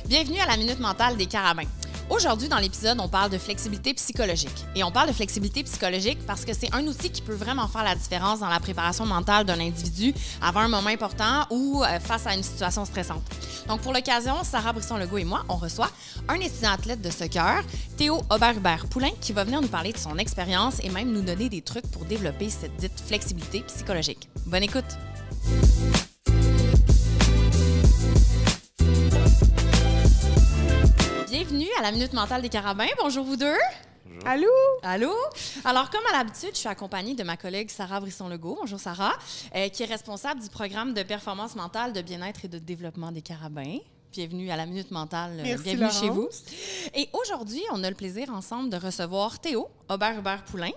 Bienvenue à la Minute Mentale des Carabins. Aujourd'hui, dans l'épisode, on parle de flexibilité psychologique. Et on parle de flexibilité psychologique parce que c'est un outil qui peut vraiment faire la différence dans la préparation mentale d'un individu avant un moment important ou face à une situation stressante. Donc, pour l'occasion, Sarah Brisson-Legault et moi, on reçoit un étudiant athlète de soccer, Théo Aubert-Hubert-Poulain, qui va venir nous parler de son expérience et même nous donner des trucs pour développer cette dite flexibilité psychologique. Bonne écoute! Bienvenue à la Minute Mentale des Carabins. Bonjour vous deux. Bonjour. Allô? Allô? Alors, comme à l'habitude, je suis accompagnée de ma collègue Sarah Brisson-Legault. Bonjour Sarah, qui est responsable du programme de performance mentale, de bien-être et de développement des Carabins. Bienvenue à la Minute Mentale. Merci, bienvenue Laurence. chez vous. Et aujourd'hui, on a le plaisir ensemble de recevoir Théo Aubert-Hubert-Poulain.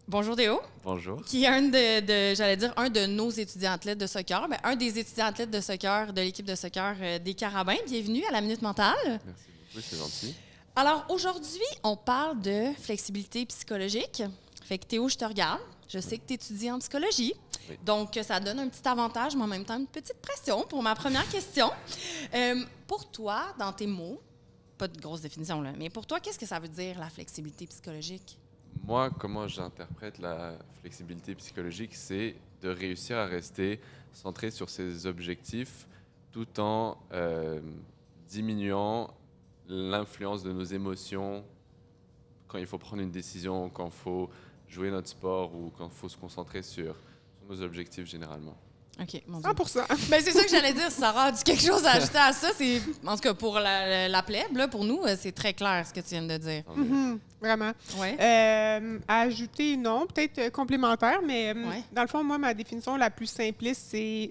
Bonjour Théo. Bonjour. Qui est un de nos étudiants athlètes de soccer, mais un des étudiants athlètes de soccer de l'équipe de soccer des Carabins. Bienvenue à la Minute Mentale. Merci beaucoup, c'est gentil. Alors, aujourd'hui, on parle de flexibilité psychologique. Fait que Théo, je te regarde. Je sais que tu étudies en psychologie. Oui. Donc, ça donne un petit avantage, mais en même temps, une petite pression pour ma première question. Pour toi, dans tes mots, pas de grosse définition, là, mais pour toi, qu'est-ce que ça veut dire, la flexibilité psychologique? Moi, comment j'interprète la flexibilité psychologique, c'est de réussir à rester centré sur ses objectifs tout en diminuant l'influence de nos émotions quand il faut prendre une décision, quand il faut jouer notre sport ou quand il faut se concentrer sur nos objectifs généralement. OK, mon Dieu. 100%. Ben, c'est ça que j'allais dire, Sarah. As-tu quelque chose à ajouter à ça? C'est, en tout cas, pour la plèbe, là, pour nous, c'est très clair ce que tu viens de dire. Tant mieux. Vraiment. Ouais. À ajouter, non, peut-être complémentaire, mais Ouais. dans le fond, moi, ma définition la plus simpliste, c'est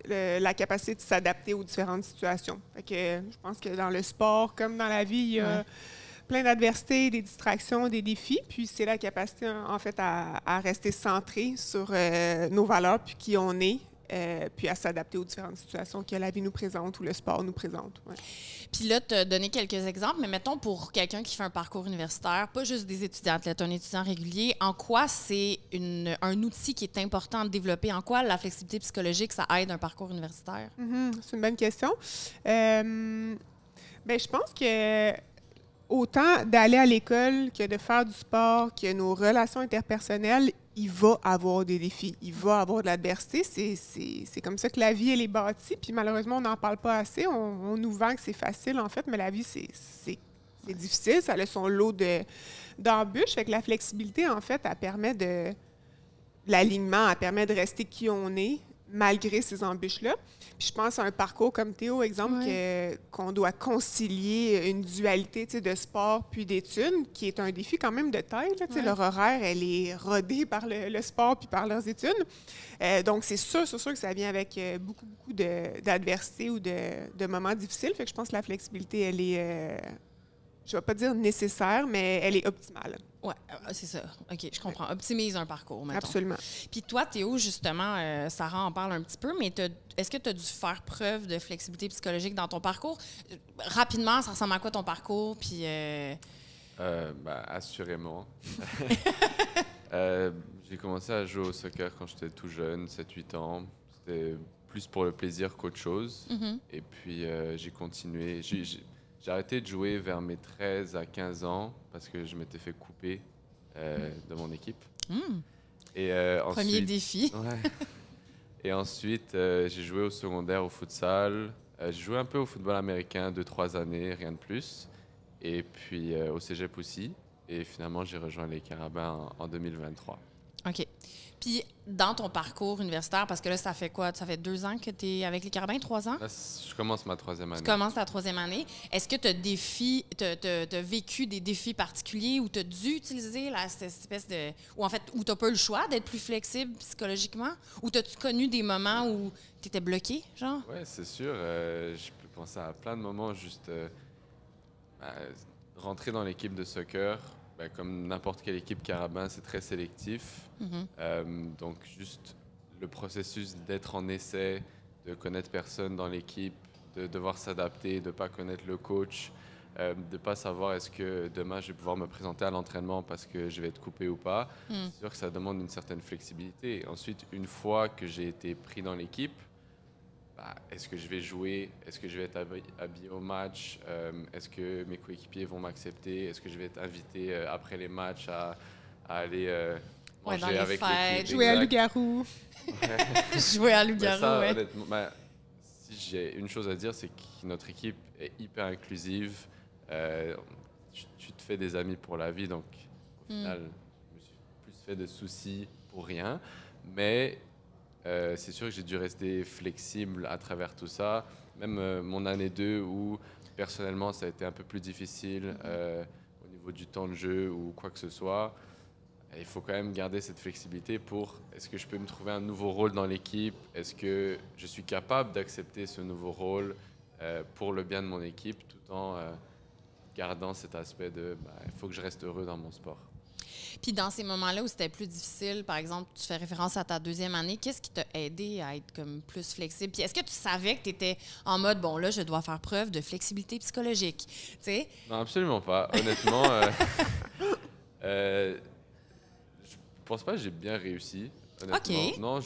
la capacité de s'adapter aux différentes situations. Fait que, je pense que dans le sport, comme dans la vie, il y a Ouais. plein d'adversités, des distractions, des défis, puis c'est la capacité, en fait, à rester centré sur nos valeurs, puis qui on est, puis à s'adapter aux différentes situations que la vie nous présente ou le sport nous présente. Ouais. Puis là, tu as donné quelques exemples, mais mettons pour quelqu'un qui fait un parcours universitaire, pas juste des étudiants athlètes, un étudiant régulier, en quoi c'est un outil qui est important de développer? En quoi la flexibilité psychologique, ça aide un parcours universitaire? C'est une bonne question. Ben, je pense que autant d'aller à l'école que de faire du sport, que nos relations interpersonnelles, il va avoir des défis, il va avoir de l'adversité. C'est comme ça que la vie, elle est bâtie. Puis malheureusement, on n'en parle pas assez. On nous vend que c'est facile, en fait, mais la vie, c'est difficile. Ça a son lot d'embûches. Fait que la flexibilité, en fait, elle permet de... L'alignement, elle permet de rester qui on est, malgré ces embûches-là. Puis je pense à un parcours comme Théo, exemple, qu'on doit concilier une dualité de sport puis d'études, qui est un défi quand même de taille. Là, leur horaire, elle est rodée par le sport puis par leurs études. Donc, c'est sûr que ça vient avec beaucoup d'adversité ou de moments difficiles. Fait que je pense que la flexibilité, elle est, je ne vais pas dire nécessaire, mais elle est optimale. Oui, c'est ça. OK, je comprends. Optimise un parcours, mettons. Absolument. Puis toi, Théo, justement, Sarah en parle un petit peu, mais est-ce que tu as dû faire preuve de flexibilité psychologique dans ton parcours? Rapidement, ça ressemble à quoi ton parcours? Puis... Assurément. J'ai commencé à jouer au soccer quand j'étais tout jeune, 7-8 ans. C'était plus pour le plaisir qu'autre chose. Et puis, j'ai continué. J'ai arrêté de jouer vers mes 13 à 15 ans parce que je m'étais fait couper de mon équipe. Et, Premier ensuite, défi. Ouais. Et ensuite, j'ai joué au secondaire au futsal. J'ai joué un peu au football américain 2-3 années, rien de plus. Et puis au cégep aussi. Et finalement, j'ai rejoint les Carabins en 2023. OK. Puis, dans ton parcours universitaire, parce que là, ça fait quoi? Ça fait 2 ans que tu es avec les Carabins, 3 ans? Là, je commence ma 3e année. Tu commences ta 3e année. Est-ce que tu as vécu des défis particuliers où tu as dû utiliser cette espèce de... Ou en fait, où tu n'as pas eu le choix d'être plus flexible psychologiquement? Ou as-tu connu des moments où tu étais bloqué, genre? Oui, c'est sûr. Je peux penser à plein de moments, juste rentrer dans l'équipe de soccer. Comme n'importe quelle équipe Carabin, c'est très sélectif. Donc, juste le processus d'être en essai, de connaître personne dans l'équipe, de devoir s'adapter, de ne pas connaître le coach, de ne pas savoir est-ce que demain je vais pouvoir me présenter à l'entraînement parce que je vais être coupé ou pas. C'est sûr que ça demande une certaine flexibilité. Ensuite, une fois que j'ai été pris dans l'équipe, est-ce que je vais jouer? Est-ce que je vais être habillé au match? Est-ce que mes coéquipiers vont m'accepter? Est-ce que je vais être invité après les matchs à aller manger avec l'équipe? Jouer à loup-garou. Jouer à loup-garou, oui. Honnêtement, si j'ai une chose à dire, c'est que notre équipe est hyper inclusive. Tu te fais des amis pour la vie, donc au final, je me suis plus fait de soucis pour rien. Mais c'est sûr que j'ai dû rester flexible à travers tout ça. Même mon année 2 où, personnellement, ça a été un peu plus difficile au niveau du temps de jeu ou quoi que ce soit. Il faut quand même garder cette flexibilité pour est-ce que je peux me trouver un nouveau rôle dans l'équipe? Est-ce que je suis capable d'accepter ce nouveau rôle pour le bien de mon équipe tout en gardant cet aspect de il faut que je reste heureux dans mon sport. Puis dans ces moments-là où c'était plus difficile, par exemple, tu fais référence à ta 2e année, qu'est-ce qui t'a aidé à être comme plus flexible? Puis est-ce que tu savais que tu étais en mode, bon, là, je dois faire preuve de flexibilité psychologique, tu sais? Non, absolument pas. Honnêtement, je pense pas que j'ai bien réussi, honnêtement. OK. Non,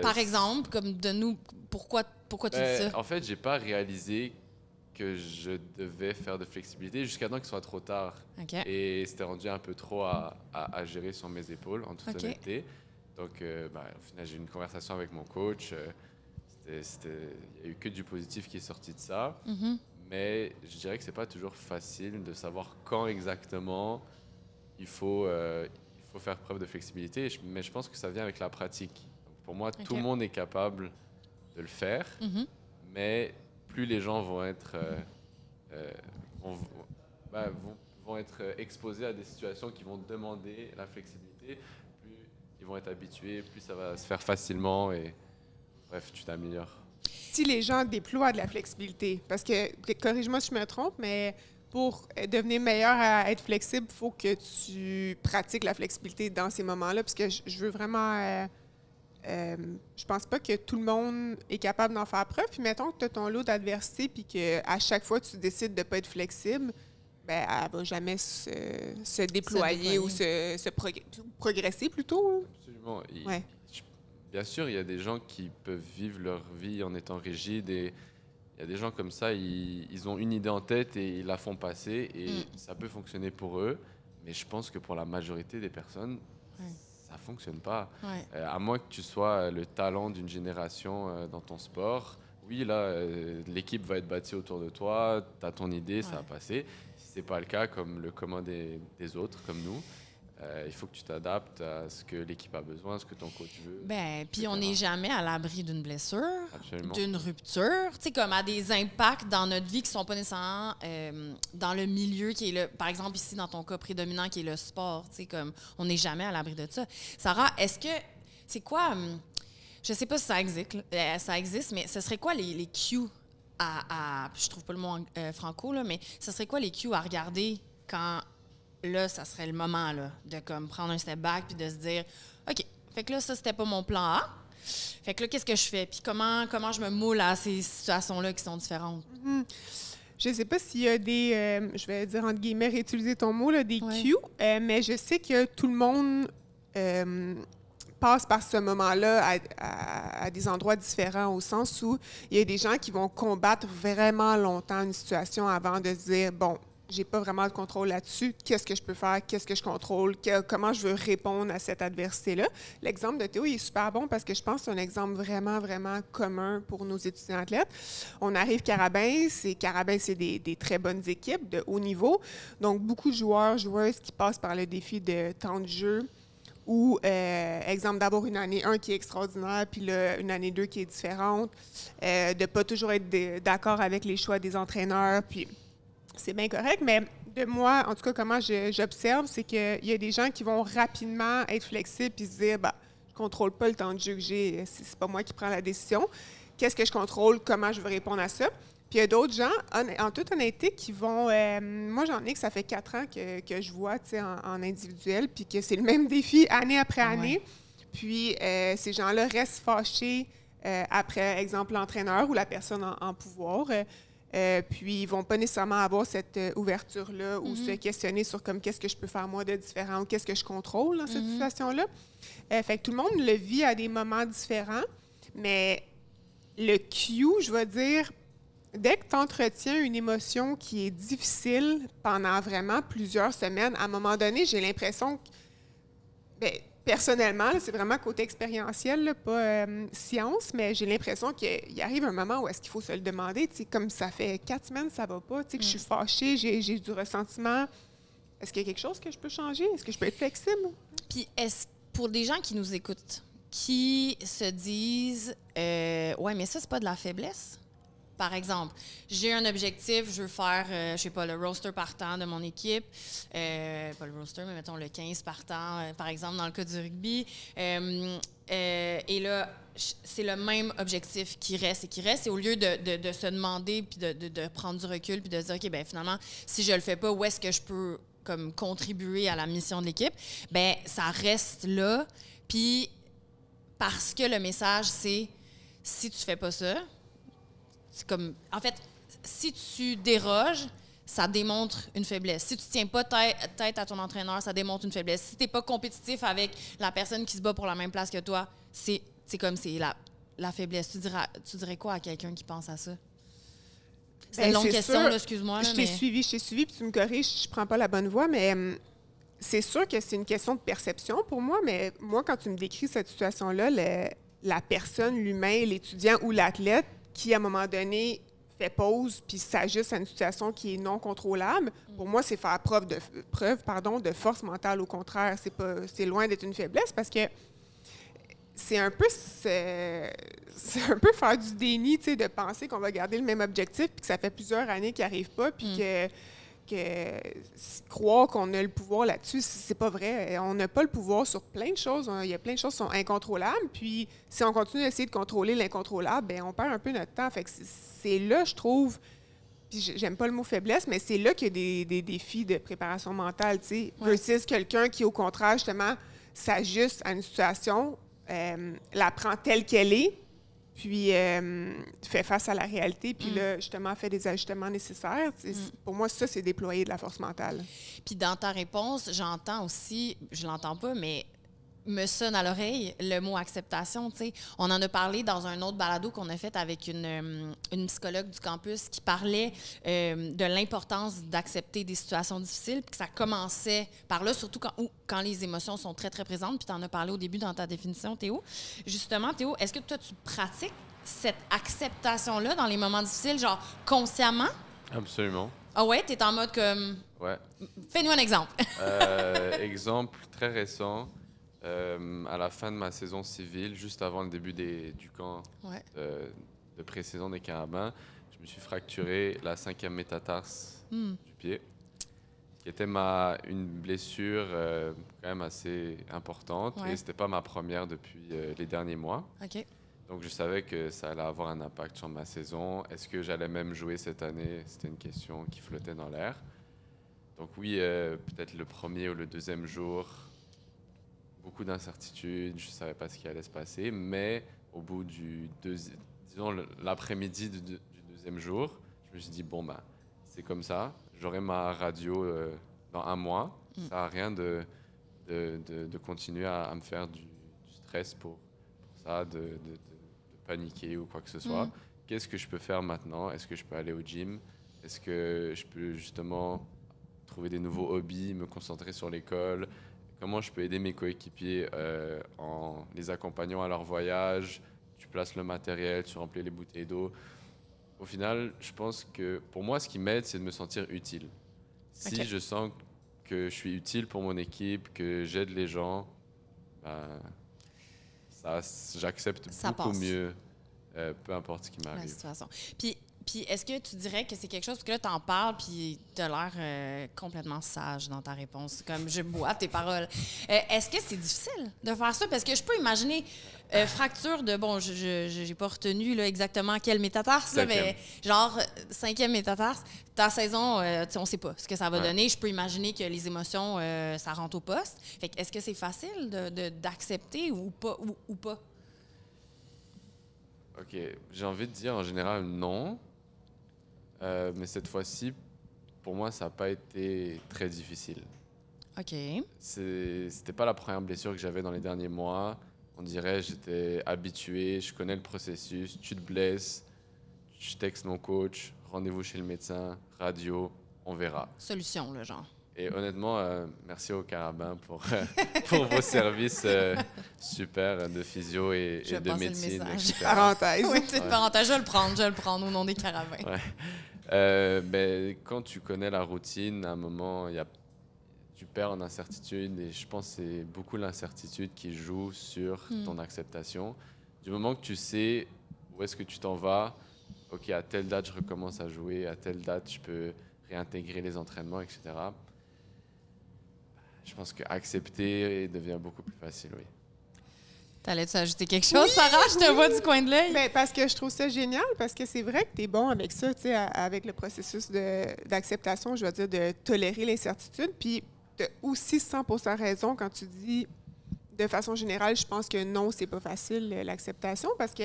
Par exemple, comme de nous, pourquoi tu dis ça? En fait, j'ai pas réalisé que je devais faire de flexibilité jusqu'à temps qu'il soit trop tard. Okay. Et c'était rendu un peu trop à gérer sur mes épaules, en toute honnêteté. Donc, au final, j'ai eu une conversation avec mon coach. Il n'y a eu que du positif qui est sorti de ça. Mm-hmm. Mais je dirais que c'est pas toujours facile de savoir quand exactement il faut faire preuve de flexibilité. Mais je pense que ça vient avec la pratique. Donc, pour moi, tout le monde est capable de le faire. Mm-hmm. Mais plus les gens vont être, vont être exposés à des situations qui vont demander la flexibilité, plus ils vont être habitués, plus ça va se faire facilement et bref, tu t'améliores. Si les gens déploient de la flexibilité, parce que, corrige-moi si je me trompe, mais pour devenir meilleur à être flexible, il faut que tu pratiques la flexibilité dans ces moments-là, parce que je veux vraiment... je pense pas que tout le monde est capable d'en faire preuve. Puis mettons que tu as ton lot d'adversité puis qu'à chaque fois tu décides de ne pas être flexible, elle ne va jamais se déployer ou progresser plutôt. Absolument. Ouais. Bien sûr, il y a des gens qui peuvent vivre leur vie en étant rigides et il y a des gens comme ça, ils ont une idée en tête et ils la font passer et ça peut fonctionner pour eux. Mais je pense que pour la majorité des personnes, ça fonctionne pas. Ouais. À moins que tu sois le talent d'une génération dans ton sport. Oui, là, l'équipe va être bâtie autour de toi, tu as ton idée, ça va passer. Si ce n'est pas le cas, comme le commun des autres, comme nous, il faut que tu t'adaptes à ce que l'équipe a besoin, ce que ton coach veut. Puis on n'est jamais à l'abri d'une blessure, Absolument. d'une rupture, tu sais, comme à des impacts dans notre vie qui ne sont pas nécessairement dans le milieu qui est par exemple ici dans ton cas prédominant qui est le sport, tu sais, comme on n'est jamais à l'abri de ça. Sarah, est-ce que, c'est quoi, je sais pas si ça existe, mais ce serait quoi les cues je trouve pas le mot franco, là, mais ce serait quoi les cues à regarder quand... Là, ça serait le moment là, de comme prendre un step back puis de se dire OK, fait que là, ça, c'était pas mon plan A. Fait que là, qu'est-ce que je fais? Puis comment je me moule à ces situations-là qui sont différentes? Mm-hmm. Je sais pas s'il y a des, je vais dire entre guillemets, réutiliser ton mot, là, des cues, mais je sais que tout le monde passe par ce moment-là à des endroits différents, au sens où il y a des gens qui vont combattre vraiment longtemps une situation avant de se dire, bon, j'ai pas vraiment de contrôle là-dessus. Qu'est-ce que je peux faire? Qu'est-ce que je contrôle? Comment je veux répondre à cette adversité-là? L'exemple de Théo, il est super bon parce que je pense que c'est un exemple vraiment, vraiment commun pour nos étudiants athlètes. On arrive Carabin, c'est des très bonnes équipes de haut niveau. Donc, beaucoup de joueurs, joueuses qui passent par le défi de temps de jeu ou, exemple, d'avoir une année 1 qui est extraordinaire, puis là, une année 2 qui est différente, de ne pas toujours être d'accord avec les choix des entraîneurs, puis... C'est bien correct, mais de moi, en tout cas, comment j'observe, c'est qu'il y a des gens qui vont rapidement être flexibles et se dire, je ne contrôle pas le temps de jeu que j'ai, c'est pas moi qui prends la décision. Qu'est-ce que je contrôle? Comment je veux répondre à ça? Puis il y a d'autres gens, en toute honnêteté, qui vont... moi, j'en ai que ça fait 4 ans que je vois en individuel, puis que c'est le même défi année après année. Puis ces gens-là restent fâchés après, exemple, l'entraîneur ou la personne en pouvoir. Puis, ils ne vont pas nécessairement avoir cette ouverture-là ou se questionner sur comme qu'est-ce que je peux faire moi de différent ou qu'est-ce que je contrôle dans cette situation-là. Fait que tout le monde le vit à des moments différents, mais le cue, je vais dire, dès que tu entretiens une émotion qui est difficile pendant vraiment plusieurs semaines, à un moment donné, j'ai l'impression que, bien, personnellement, là, c'est vraiment côté expérientiel, là, pas science, mais j'ai l'impression qu'il arrive un moment où est-ce qu'il faut se le demander. Tu sais, comme ça fait 4 semaines, ça va pas, tu sais, que je suis fâchée, j'ai du ressentiment. Est-ce qu'il y a quelque chose que je peux changer? Est-ce que je peux être flexible? Puis, pour des gens qui nous écoutent, qui se disent ouais, mais ça, c'est pas de la faiblesse? Par exemple, j'ai un objectif, je veux faire, je sais pas, le roster partant de mon équipe. Pas le roster, mais mettons le 15 partant, par exemple, dans le cas du rugby. Et là, c'est le même objectif qui reste et qui reste. Et au lieu de se demander, puis de prendre du recul, puis de se dire, OK, bien finalement, si je le fais pas, où est-ce que je peux comme contribuer à la mission de l'équipe? Bien, ça reste là. Puis, parce que le message, c'est, si tu fais pas ça, c'est comme, en fait, si tu déroges, ça démontre une faiblesse. Si tu ne tiens pas tête à ton entraîneur, ça démontre une faiblesse. Si tu n'es pas compétitif avec la personne qui se bat pour la même place que toi, c'est comme c'est la faiblesse. Tu dirais quoi à quelqu'un qui pense à ça? C'est une longue question, là, excuse-moi. Je t'ai suivi, puis tu me corriges, je prends pas la bonne voie, mais c'est sûr que c'est une question de perception pour moi, mais moi, quand tu me décris cette situation-là, la personne, l'humain, l'étudiant ou l'athlète qui, à un moment donné, fait pause puis s'ajuste à une situation qui est non contrôlable, pour moi, c'est faire preuve de force mentale. Au contraire, c'est loin d'être une faiblesse parce que c'est un peu faire du déni, tu sais, de penser qu'on va garder le même objectif puis que ça fait plusieurs années qu'il n'arrive pas puis que croire qu'on a le pouvoir là-dessus, c'est pas vrai. On n'a pas le pouvoir sur plein de choses. Il y a plein de choses qui sont incontrôlables. Puis, si on continue d'essayer de contrôler l'incontrôlable, bien, on perd un peu notre temps. Fait que c'est là, je trouve, puis j'aime pas le mot faiblesse, mais c'est là qu'il y a des défis de préparation mentale, tu sais, versus quelqu'un qui, au contraire, justement, s'ajuste à une situation, la prend telle qu'elle est, puis fait face à la réalité, puis là, justement, fait des ajustements nécessaires. Pour moi, ça, c'est déployer de la force mentale. Puis dans ta réponse, j'entends aussi, je l'entends pas, mais me sonne à l'oreille le mot acceptation. Tu sais, on en a parlé dans un autre balado qu'on a fait avec une psychologue du campus qui parlait de l'importance d'accepter des situations difficiles, puis que ça commençait par là, surtout quand les émotions sont très, très présentes. Puis tu en as parlé au début dans ta définition, Théo. Justement, Théo, est-ce que toi, tu pratiques cette acceptation-là dans les moments difficiles, genre consciemment? Absolument. Ah ouais? T'es en mode comme... Ouais. Fais-nous un exemple. Exemple très récent. À la fin de ma saison civile, juste avant le début du camp de pré-saison des Carabins, je me suis fracturé la 5e métatarse du pied, qui était une blessure quand même assez importante. Et ce n'était pas ma première depuis les derniers mois. OK. Donc je savais que ça allait avoir un impact sur ma saison. Est-ce que j'allais même jouer cette année? C'était une question qui flottait dans l'air. Donc oui, peut-être le premier ou le deuxième jour, beaucoup d'incertitudes, je ne savais pas ce qui allait se passer, mais au bout disons l'après-midi du deuxième jour, je me suis dit, bon, ben, c'est comme ça, j'aurai ma radio dans 1 mois, ça ne sert à rien de continuer à me faire du stress pour ça, de paniquer ou quoi que ce soit. Qu'est-ce que je peux faire maintenant? Est-ce que je peux aller au gym? Est-ce que je peux justement trouver des nouveaux hobbies, me concentrer sur l'école? Comment je peux aider mes coéquipiers en les accompagnant à leur voyage? Tu places le matériel, tu remplis les bouteilles d'eau. Au final, je pense que pour moi, ce qui m'aide, c'est de me sentir utile. Si je sens que je suis utile pour mon équipe, que j'aide les gens, ben, j'accepte beaucoup mieux, peu importe ce qui m'arrive. La situation. Puis est-ce que tu dirais que c'est quelque chose, parce que là, tu en parles, puis tu as l'air complètement sage dans ta réponse, comme je bois tes paroles. Est-ce que c'est difficile de faire ça? Parce que je peux imaginer fracture de, bon, je n'ai pas retenu là, exactement quel métatarse, là, mais genre 5e métatarse, ta saison, on ne sait pas ce que ça va donner. Je peux imaginer que les émotions, ça rentre au poste. Fait que est-ce que c'est facile d'accepter ou pas? Ou pas? OK. J'ai envie de dire en général non. Mais cette fois-ci, pour moi, ça n'a pas été très difficile. OK. C'était pas la première blessure que j'avais dans les derniers mois on dirait, j'étais habitué, je connais le processus, tu te blesses, je texte mon coach, rendez-vous chez le médecin, radio, on verra. Solution, le genre. Et honnêtement, merci au Carabin pour vos services super de physio et de médecine, etc. Parenthèse. Oui, petite parenthèse, je vais le prendre au nom des Carabins. Ouais. Mais quand tu connais la routine, à un moment, tu perds en incertitude et je pense que c'est beaucoup l'incertitude qui joue sur ton acceptation. Du moment que tu sais où est-ce que tu t'en vas, OK, à telle date, je recommence à jouer, à telle date, je peux réintégrer les entraînements, etc. Je pense qu'accepter devient beaucoup plus facile, oui. T'allais-tu ajouter quelque chose, Sarah? Je te vois du coin de l'œil. Ben, parce que je trouve ça génial, parce que c'est vrai que tu es bon avec ça, tu sais, avec le processus d'acceptation, je veux dire, de tolérer l'incertitude. Puis, tu as aussi 100% raison quand tu dis, de façon générale, je pense que non, c'est pas facile, l'acceptation, parce que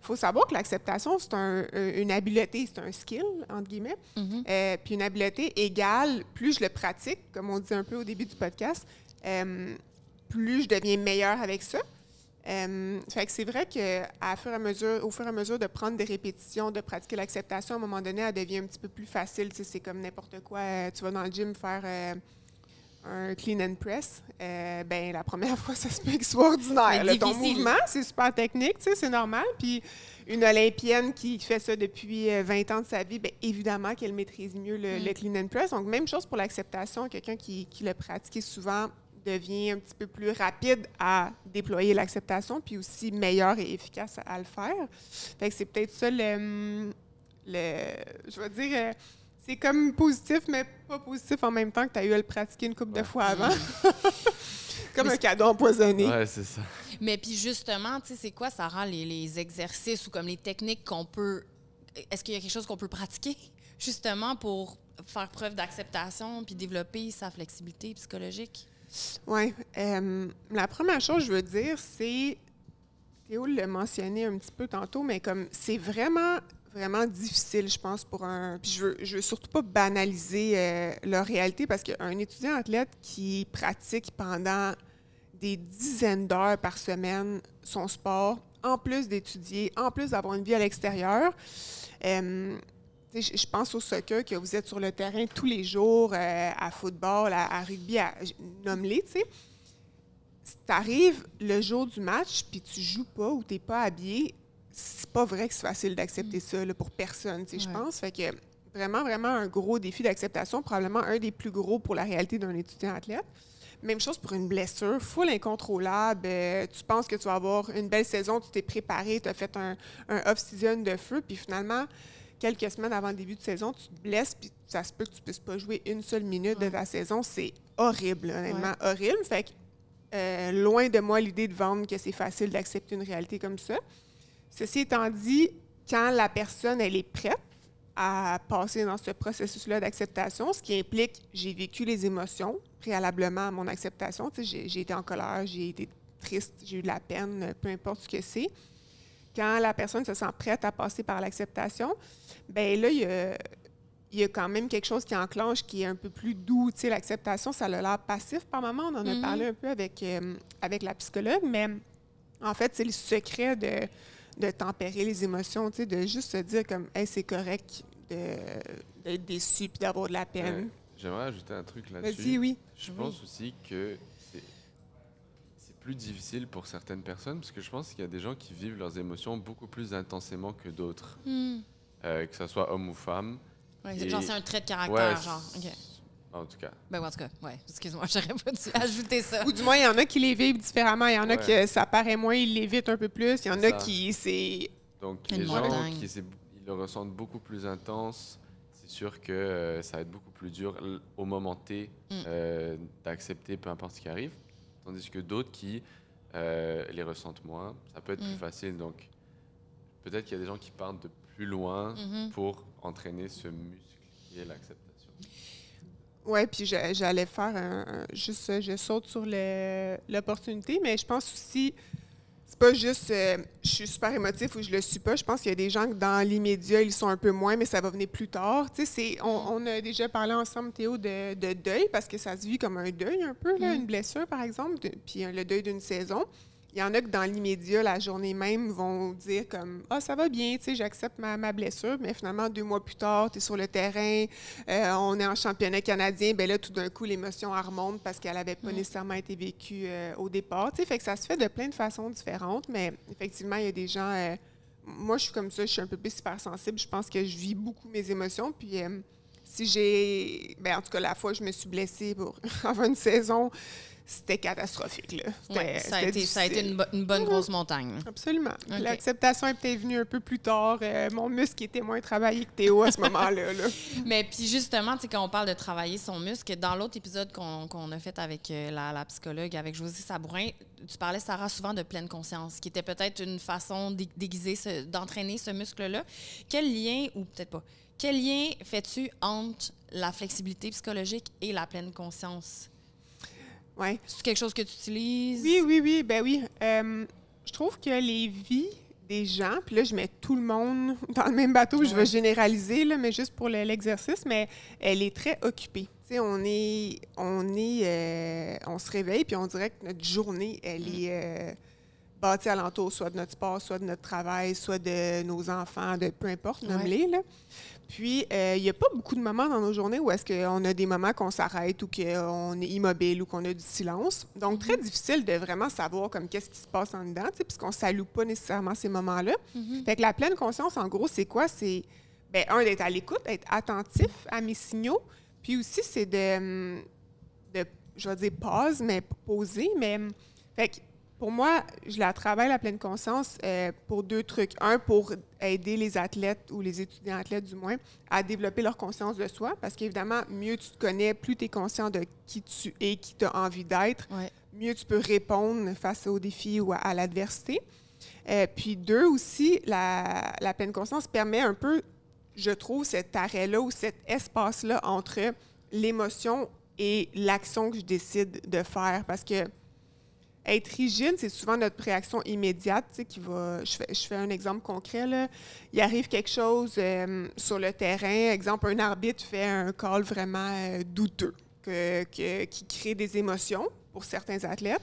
faut savoir que l'acceptation, c'est une habileté, c'est un skill, entre guillemets. Puis une habileté égale, plus je le pratique, comme on dit un peu au début du podcast, plus je deviens meilleure avec ça. Fait que c'est vrai qu'au fur et à mesure de prendre des répétitions, de pratiquer l'acceptation, à un moment donné, elle devient un petit peu plus facile. Tu sais, c'est comme n'importe quoi. Tu vas dans le gym faire un clean and press. Ben, la première fois, ça se peut que ce soit ordinaire. Là, ton mouvement, c'est super technique, tu sais, c'est normal. Puis une Olympienne qui fait ça depuis 20 ans de sa vie, bien évidemment qu'elle maîtrise mieux le clean and press. Donc, même chose pour l'acceptation. Quelqu'un qui l'a pratiqué souvent devient un petit peu plus rapide à déployer l'acceptation, puis aussi meilleur et efficace à le faire. Fait que c'est peut-être ça je vais dire, c'est comme positif, mais pas positif en même temps que tu as eu à le pratiquer une couple de fois avant. Comme un cadeau empoisonné. Ouais, c'est ça. Mais puis justement, tu sais, c'est quoi, Sarah, les exercices ou comme les techniques qu'on peut... Est-ce qu'il y a quelque chose qu'on peut pratiquer, justement, pour faire preuve d'acceptation puis développer sa flexibilité psychologique? Oui. La première chose, je veux dire, c'est... Théo l'a mentionné un petit peu tantôt, mais comme c'est vraiment difficile, je pense, pour un... Puis je veux surtout pas banaliser leur réalité, parce qu'un étudiant athlète qui pratique pendant des dizaines d'heures par semaine son sport, en plus d'étudier, en plus d'avoir une vie à l'extérieur, je pense au soccer, que vous êtes sur le terrain tous les jours, à football, à rugby, nomme-les, tu sais. Si t'arrives le jour du match, puis tu joues pas ou t'es pas habillé, c'est pas vrai que c'est facile d'accepter ça là, pour personne, tu sais, je pense. Fait que vraiment un gros défi d'acceptation, probablement un des plus gros pour la réalité d'un étudiant athlète. Même chose pour une blessure, full incontrôlable. Tu penses que tu vas avoir une belle saison, tu t'es préparé, tu as fait un off-season de feu, puis finalement, quelques semaines avant le début de saison, tu te blesses, puis ça se peut que tu ne puisses pas jouer une seule minute de ta saison. C'est horrible, honnêtement, horrible. Fait que loin de moi l'idée de vendre que c'est facile d'accepter une réalité comme ça. Ceci étant dit, quand la personne elle est prête à passer dans ce processus-là d'acceptation, ce qui implique j'ai vécu les émotions préalablement à mon acceptation. Tu sais, j'ai été en colère, j'ai été triste, j'ai eu de la peine, peu importe ce que c'est. Quand la personne se sent prête à passer par l'acceptation, bien là, il y a quand même quelque chose qui enclenche qui est un peu plus doux. Tu sais, l'acceptation, ça a l'air passif par moment. On en a parlé un peu avec la psychologue, mais en fait, c'est le secret de tempérer les émotions, tu sais, de juste se dire comme hey, c'est correct d'être déçu puis d'avoir de la peine. J'aimerais ajouter un truc là-dessus. Vas-y, oui. Je pense aussi que c'est plus difficile pour certaines personnes parce que je pense qu'il y a des gens qui vivent leurs émotions beaucoup plus intensément que d'autres, que ce soit homme ou femme. Ouais, genre, c'est un trait de caractère, ouais, genre. Okay. En tout cas. Ben, en tout cas, ouais. Excuse-moi, j'aurais pas dû ajouter ça. Ou du moins, il y en a qui les vivent différemment. Il y en a que ça paraît moins, ils l'évitent un peu plus. Il y en a qui, c'est... Donc, les gens qui ils le ressentent beaucoup plus intense, c'est sûr que ça va être beaucoup plus dur au moment T d'accepter peu importe ce qui arrive. Tandis que d'autres qui les ressentent moins, ça peut être plus facile. Donc, peut-être qu'il y a des gens qui partent de plus loin pour entraîner ce muscle qui est l'acceptation. Oui, puis j'allais faire juste ça, je saute sur l'opportunité, mais je pense aussi, c'est pas juste je suis super émotif ou je le suis pas. Je pense qu'il y a des gens que dans l'immédiat, ils sont un peu moins, mais ça va venir plus tard. Tu sais, on a déjà parlé ensemble, Théo, de deuil, parce que ça se vit comme un deuil un peu, là, une blessure, par exemple, puis le deuil d'une saison. il y en a que dans l'immédiat, la journée même, vont dire comme « Ah, ça va bien, tu sais, j'accepte ma blessure. » Mais finalement, 2 mois plus tard, tu es sur le terrain, on est en championnat canadien. Bien là, tout d'un coup, l'émotion remonte parce qu'elle n'avait pas nécessairement été vécue au départ. Tu sais, fait que ça se fait de plein de façons différentes. Mais effectivement, il y a des gens... moi, je suis comme ça, je suis un peu plus hypersensible. Je pense que je vis beaucoup mes émotions. Puis si j'ai... Bien, en tout cas, la fois où je me suis blessée pour avoir une saison... C'était catastrophique, là. Ça a été une bonne grosse montagne. Absolument. Okay. L'acceptation est peut-être venue un peu plus tard. Mon muscle était moins travaillé que Théo à ce moment-là. Là. Mais puis justement, quand on parle de travailler son muscle, dans l'autre épisode qu'on a fait avec la psychologue, avec Josie Sabourin, tu parlais, Sarah, souvent de pleine conscience, qui était peut-être une façon déguisée d'entraîner ce muscle-là. Quel lien, ou peut-être pas, quel lien fais-tu entre la flexibilité psychologique et la pleine conscience? Ouais. C'est quelque chose que tu utilises? Oui. Ben oui. Je trouve que les vies des gens, puis là, je mets tout le monde dans le même bateau, je vais généraliser, là, mais juste pour l'exercice, mais elle est très occupée. Tu sais, on se réveille, puis on dirait que notre journée, elle est bâtie alentour, soit de notre sport, soit de notre travail, soit de nos enfants, de peu importe, nomme-les, là. Puis, il n'y a pas beaucoup de moments dans nos journées où est-ce qu'on a des moments qu'on s'arrête ou qu'on est immobile ou qu'on a du silence. Donc, très difficile de vraiment savoir comme qu'est-ce qui se passe en dedans, puisqu'on ne s'alloue pas nécessairement ces moments-là. Fait que la pleine conscience, en gros, c'est quoi? C'est, un, d'être à l'écoute, être attentif à mes signaux. Puis aussi, c'est de je vais dire pause, mais poser. Mais, fait que, pour moi, je la travaille, la pleine conscience, pour 2 trucs. Un, pour aider les athlètes, ou les étudiants athlètes du moins, à développer leur conscience de soi. Parce qu'évidemment, mieux tu te connais, plus tu es conscient de qui tu es, qui tu as envie d'être, mieux tu peux répondre face aux défis ou à l'adversité. Puis 2, aussi, la pleine conscience permet un peu, je trouve, cet arrêt-là ou cet espace-là entre l'émotion et l'action que je décide de faire. Parce que être rigide, c'est souvent notre réaction immédiate, tu sais, qui va... Je fais un exemple concret, là. Il arrive quelque chose sur le terrain. Exemple, un arbitre fait un call vraiment douteux, qui crée des émotions pour certains athlètes.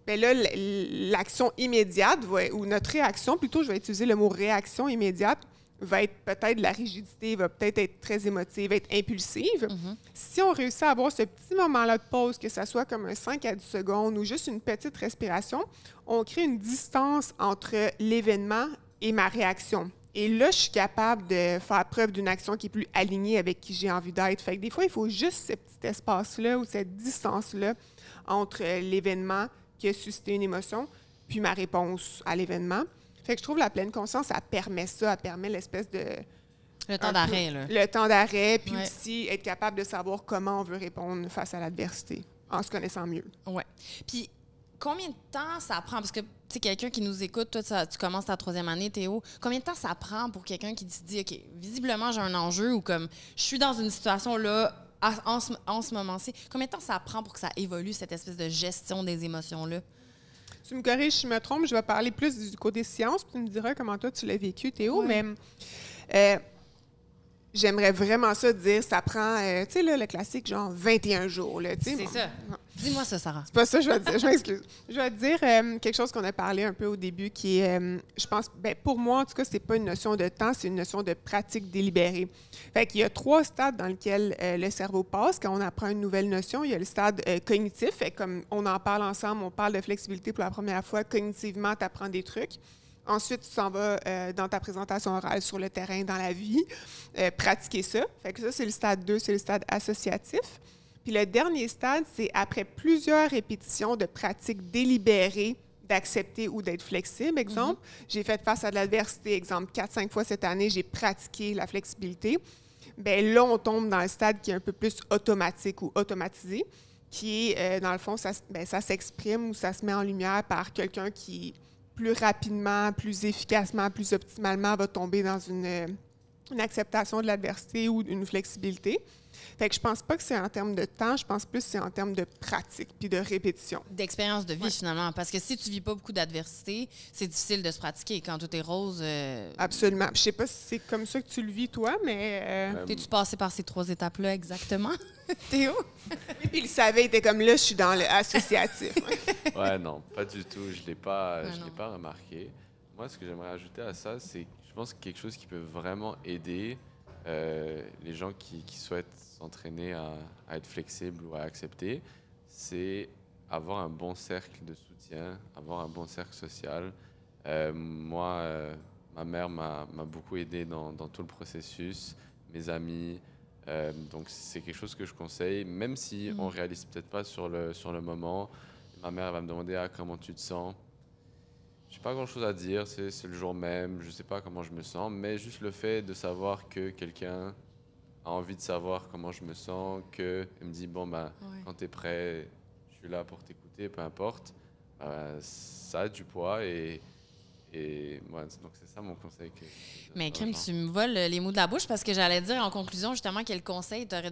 Bien là, l'action immédiate, ou notre réaction, plutôt, je vais utiliser le mot réaction immédiate, va être peut-être de la rigidité, va peut-être être très émotive, être impulsive. Si on réussit à avoir ce petit moment-là de pause, que ça soit comme un 5 à 10 secondes ou juste une petite respiration, on crée une distance entre l'événement et ma réaction. Et là, je suis capable de faire preuve d'une action qui est plus alignée avec qui j'ai envie d'être. Fait que des fois, il faut juste ce petit espace-là ou cette distance-là entre l'événement qui a suscité une émotion puis ma réponse à l'événement. Fait que je trouve la pleine conscience, ça permet ça, elle permet l'espèce de... Le temps d'arrêt, là. Le temps d'arrêt, puis aussi être capable de savoir comment on veut répondre face à l'adversité, en se connaissant mieux. Oui. Puis, combien de temps ça prend? Parce que, tu sais, quelqu'un qui nous écoute, toi, tu commences ta 3e année, Théo. Combien de temps ça prend pour quelqu'un qui se dit, OK, visiblement, j'ai un enjeu ou comme je suis dans une situation là, en ce moment-ci. Combien de temps ça prend pour que ça évolue, cette espèce de gestion des émotions-là? Tu me corriges si je me trompe, je vais parler plus du côté science, puis tu me diras comment toi tu l'as vécu, Théo. Mais j'aimerais vraiment ça dire, ça prend, tu sais, là, le classique, genre 21 jours. Là, c'est ça. Non. Dis-moi ça, Sarah. C'est pas ça que je vais te dire, je m'excuse. Je vais te dire quelque chose qu'on a parlé un peu au début, qui est, je pense, pour moi, en tout cas, c'est pas une notion de temps, c'est une notion de pratique délibérée. Fait qu'il y a 3 stades dans lesquels le cerveau passe quand on apprend une nouvelle notion. Il y a le stade cognitif, fait comme on en parle ensemble, on parle de flexibilité pour la première fois, cognitivement, tu apprends des trucs. Ensuite, tu s'en vas dans ta présentation orale sur le terrain, dans la vie, pratiquer ça. Fait que ça, c'est le stade 2, c'est le stade associatif. Puis le dernier stade, c'est après plusieurs répétitions de pratiques délibérées d'accepter ou d'être flexible. Exemple, j'ai fait face à de l'adversité. Exemple, 4-5 fois cette année, j'ai pratiqué la flexibilité. Bien là, on tombe dans le stade qui est un peu plus automatique ou automatisé, qui est, dans le fond, ça s'exprime ou ça se met en lumière par quelqu'un qui, plus rapidement, plus efficacement, plus optimalement, va tomber dans une une acceptation de l'adversité ou une flexibilité. Fait que je pense pas que c'est en termes de temps, je pense plus que c'est en termes de pratique puis de répétition. D'expérience de vie, finalement. Parce que si tu vis pas beaucoup d'adversité, c'est difficile de se pratiquer. Quand tout est rose... Absolument. Je sais pas si c'est comme ça que tu le vis, toi, mais... T'es-tu passé par ces 3 étapes-là exactement, Théo? Et puis il savait, il était comme là, je suis dans l'associatif. Ouais, non, pas du tout. Je l'ai pas remarqué. Moi, ce que j'aimerais ajouter à ça, c'est que je pense que quelque chose qui peut vraiment aider les gens qui souhaitent s'entraîner à être flexibles ou à accepter, c'est avoir un bon cercle de soutien, avoir un bon cercle social. Moi, ma mère m'a beaucoup aidé dans tout le processus, mes amis. Donc, c'est quelque chose que je conseille, même si on ne réalise peut-être pas sur le moment. Ma mère va me demander comment tu te sens. Je n'ai pas grand-chose à dire, c'est le jour même, je ne sais pas comment je me sens, mais juste le fait de savoir que quelqu'un a envie de savoir comment je me sens, qu'il me dit, quand tu es prêt, je suis là pour t'écouter, peu importe, ça a du poids et ouais, donc c'est ça mon conseil. Mais Crème, tu me voles les mots de la bouche parce que j'allais dire en conclusion justement quel conseil t'aurais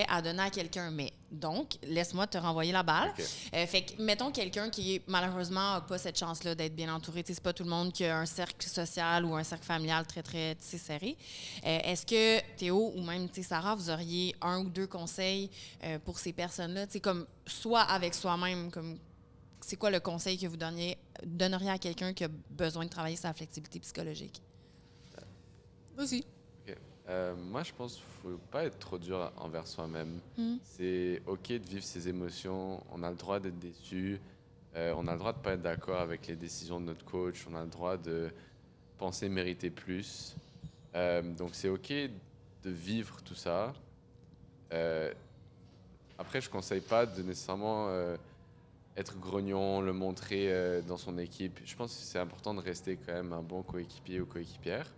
à donner à quelqu'un. Mais donc, laisse-moi te renvoyer la balle. Okay. Fait que, mettons quelqu'un qui, malheureusement, n'a pas cette chance-là d'être bien entouré. C'est pas tout le monde qui a un cercle social ou un cercle familial très, très serré. Est-ce que Théo ou même Sarah, vous auriez 1 ou 2 conseils pour ces personnes-là? Comme soit avec soi-même, comme c'est quoi le conseil que vous donneriez à quelqu'un qui a besoin de travailler sa flexibilité psychologique? Vas-y. Okay. Moi, je pense qu'il ne faut pas être trop dur envers soi-même. C'est OK de vivre ses émotions. On a le droit d'être déçu. On a le droit de ne pas être d'accord avec les décisions de notre coach. On a le droit de penser mériter plus. Donc, c'est OK de vivre tout ça. Après, je ne conseille pas de nécessairement... être grognon, le montrer dans son équipe. Je pense que c'est important de rester quand même un bon coéquipier ou coéquipière,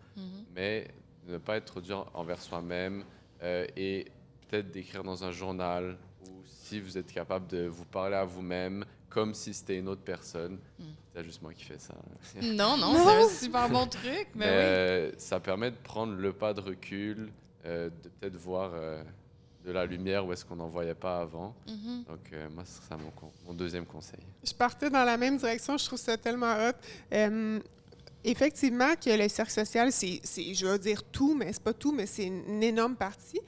mais de ne pas être trop dur envers soi-même et peut-être d'écrire dans un journal ou si vous êtes capable de vous parler à vous-même comme si c'était une autre personne. C'est juste moi qui fais ça. Non, c'est un super bon truc, mais oui. Ça permet de prendre le pas de recul, de peut-être voir... de la lumière où est-ce qu'on n'en voyait pas avant. Donc, moi, ce serait mon 2e conseil. Je partais dans la même direction. Je trouve ça tellement hot. Effectivement, que le cercle social, c'est, je vais dire tout, mais c'est pas tout, mais c'est une énorme partie.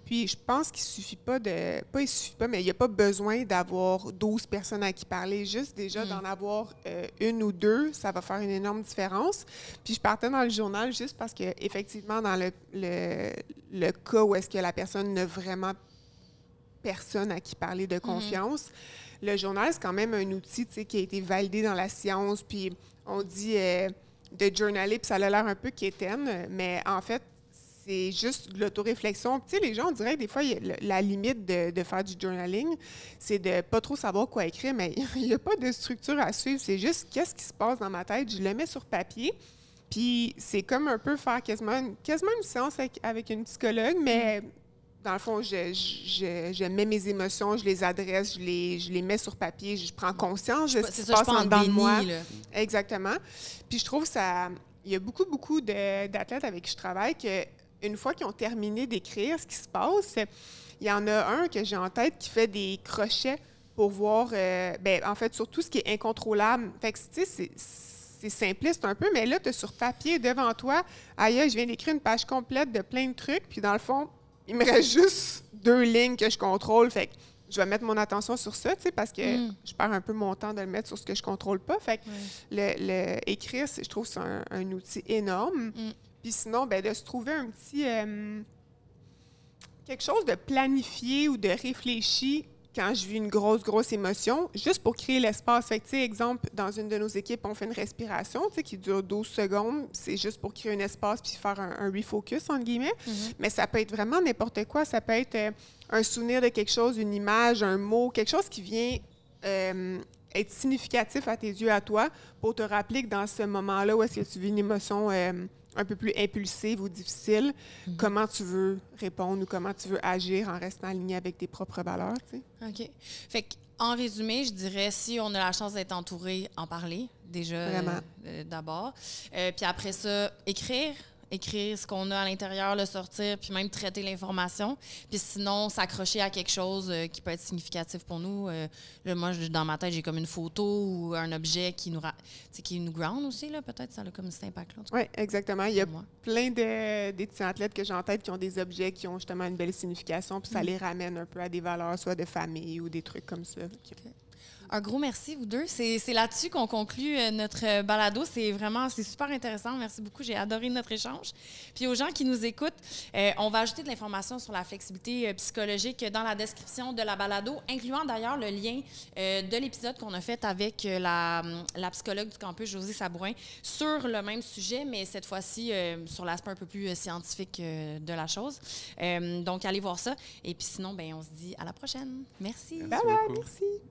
Puis, je pense qu'il suffit pas il suffit pas, mais il n'y a pas besoin d'avoir 12 personnes à qui parler. Juste déjà d'en avoir 1 ou 2, ça va faire une énorme différence. Puis, je partais dans le journal juste parce que effectivement, dans le cas où est-ce que la personne n'a vraiment personne à qui parler de confiance, le journal, c'est quand même un outil qui a été validé dans la science, puis on dit de journaler, puis ça a l'air un peu quétaine, mais en fait, c'est juste de l'autoréflexion. Tu sais, les gens, on dirait que des fois, la limite de faire du journaling, c'est de pas trop savoir quoi écrire, mais il n'y a pas de structure à suivre. C'est juste qu'est-ce qui se passe dans ma tête. Je le mets sur papier, puis c'est comme un peu faire quasiment une séance avec une psychologue, mais... Dans le fond, je mets mes émotions, je les adresse, je les mets sur papier, je prends conscience de ce qui se passe en dedans de moi. Exactement. Puis je trouve ça... Il y a beaucoup d'athlètes avec qui je travaille qu'une fois qu'ils ont terminé d'écrire ce qui se passe, il y en a un que j'ai en tête qui fait des crochets pour voir, en fait, sur tout ce qui est incontrôlable. Fait que, tu sais, c'est simpliste un peu, mais là, tu as sur papier devant toi, aïe, je viens d'écrire une page complète de plein de trucs, puis dans le fond, il me reste juste 2 lignes que je contrôle. Fait que je vais mettre mon attention sur ça, tu sais, parce que je perds un peu mon temps de le mettre sur ce que je contrôle pas. Fait que écrire, je trouve que c'est un outil énorme. Puis sinon, de se trouver un petit... quelque chose de planifié ou de réfléchi quand je vis une grosse émotion, juste pour créer l'espace. Fait que, tu sais, exemple, dans une de nos équipes, on fait une respiration, tu sais, qui dure 12 secondes. C'est juste pour créer un espace puis faire un refocus, entre guillemets. Mais ça peut être vraiment n'importe quoi. Ça peut être un souvenir de quelque chose, une image, un mot, quelque chose qui vient être significatif à tes yeux, à toi, pour te rappeler que dans ce moment-là où est-ce que tu vis une émotion un peu plus impulsive ou difficile, comment tu veux répondre ou comment tu veux agir en restant aligné avec tes propres valeurs, tu sais. OK. Fait qu'en résumé, je dirais, si on a la chance d'être entouré, en parler, déjà, d'abord. Puis après ça, écrire écrire ce qu'on a à l'intérieur, le sortir, puis même traiter l'information. Puis sinon, s'accrocher à quelque chose qui peut être significatif pour nous. Là, moi, dans ma tête, j'ai comme une photo ou un objet qui nous ground aussi, là, peut-être, ça a comme cet impact-là. Oui, exactement. Il y a plein d'étudiants athlètes que j'ai en tête qui ont des objets qui ont justement une belle signification, puis ça les ramène un peu à des valeurs, soit de famille ou des trucs comme ça. Un gros merci, vous deux. C'est là-dessus qu'on conclut notre balado. C'est super intéressant. Merci beaucoup. J'ai adoré notre échange. Puis aux gens qui nous écoutent, on va ajouter de l'information sur la flexibilité psychologique dans la description de la balado, incluant d'ailleurs le lien de l'épisode qu'on a fait avec la psychologue du campus, Josie Sabourin, sur le même sujet, mais cette fois-ci sur l'aspect un peu plus scientifique de la chose. Donc, allez voir ça. Et puis sinon, on se dit à la prochaine. Merci. Bye bye. Merci.